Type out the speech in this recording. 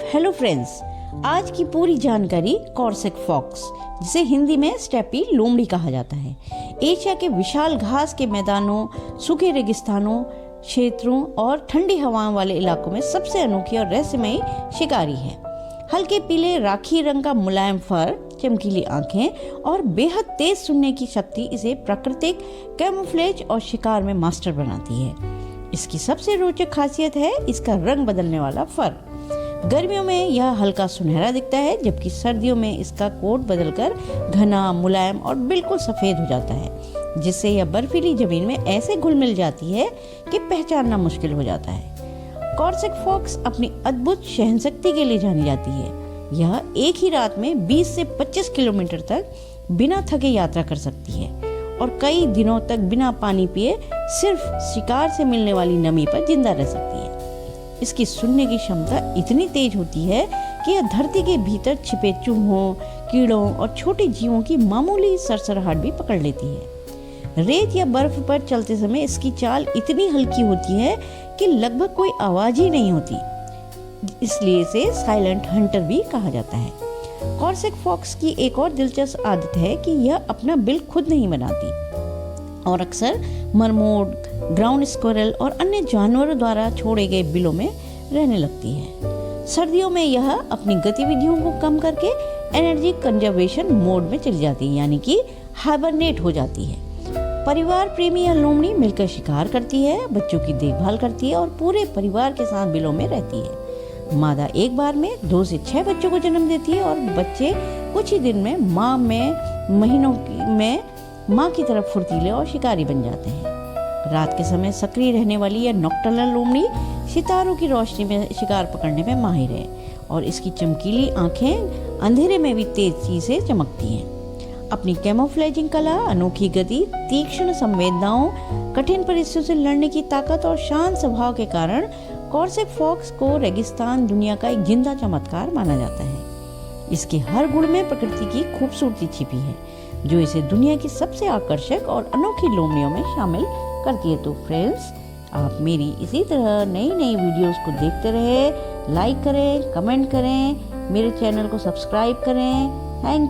Hello friends, आज की पूरी जानकारी कॉर्सेक फॉक्स, जिसे हिंदी में स्टेपी लोमड़ी कहा जाता है, एशिया के विशाल घास के मैदानों, सूखे रेगिस्तानों क्षेत्रों और ठंडी हवाओं वाले इलाकों में सबसे अनोखी और रहस्यमयी शिकारी है। हल्के पीले राखी रंग का मुलायम फर, चमकीली आंखें और बेहद तेज सुनने की शक्ति इसे प्राकृतिक कैमोफ्लेज और शिकार में मास्टर बनाती है। इसकी सबसे रोचक खासियत है इसका रंग बदलने वाला फर। गर्मियों में यह हल्का सुनहरा दिखता है, जबकि सर्दियों में इसका कोट बदलकर घना, मुलायम और बिल्कुल सफेद हो जाता है, जिससे यह बर्फीली जमीन में ऐसे घुल मिल जाती है कि पहचानना मुश्किल हो जाता है। कॉर्सेक फॉक्स अपनी अद्भुत सहनशक्ति के लिए जानी जाती है। यह एक ही रात में 20 से 25 किलोमीटर तक बिना थके यात्रा कर सकती है और कई दिनों तक बिना पानी पिए सिर्फ शिकार से मिलने वाली नमी पर जिंदा रह सकती है। इसकी सुनने की क्षमता इतनी तेज होती है कि यह धरती के भीतर छिपे चूहों, कीड़ों और छोटे जीवों की मामूली सरसराहट भी पकड़ लेती है। रेत या बर्फ पर चलते समय इसकी चाल इतनी हल्की होती है कि लगभग कोई आवाज ही नहीं होती, इसलिए इसे साइलेंट हंटर भी कहा जाता है। कॉर्सेक फॉक्स की एक और दिलचस्प आदत है कि यह अपना बिल खुद नहीं बनाती और अक्सर मरमोड, ग्राउंड स्क्विरल और अन्य जानवरों द्वारा छोड़े गए बिलों में रहने लगती है। सर्दियों में यह अपनी गतिविधियों को कम करके एनर्जी कंजर्वेशन मोड में चली जाती है, यानी कि हाइबरनेट हो जाती है। परिवार प्रेमी या लोमड़ी मिलकर शिकार करती है, बच्चों की देखभाल करती है और पूरे परिवार के साथ बिलों में रहती है। मादा एक बार में 2 से 6 बच्चों को जन्म देती है और बच्चे कुछ ही दिन में महीनों में माँ की तरफ फुर्तीले और शिकारी बन जाते हैं। रात के समय सक्रिय रहने वाली यह नॉक्टर्नल लोमड़ी सितारों की रोशनी में शिकार पकड़ने में माहिर है और इसकी चमकीली आंखें अंधेरे में भी तेजी से चमकती हैं। अपनी कैमोफ्लेजिंग कला, अनोखी गति, तीक्ष्ण संवेदनाओं, कठिन परिस्थितियों से लड़ने की ताकत और शांत स्वभाव के कारण कॉर्सेक फॉक्स को रेगिस्तान दुनिया का एक जिंदा चमत्कार माना जाता है। इसके हर गुण में प्रकृति की खूबसूरती छिपी है, जो इसे दुनिया की सबसे आकर्षक और अनोखी लोमड़ियों में शामिल करती है। तो फ्रेंड्स, आप मेरी इसी तरह नई नई वीडियोस को देखते रहे, लाइक करें, कमेंट करें, मेरे चैनल को सब्सक्राइब करें। Thank you.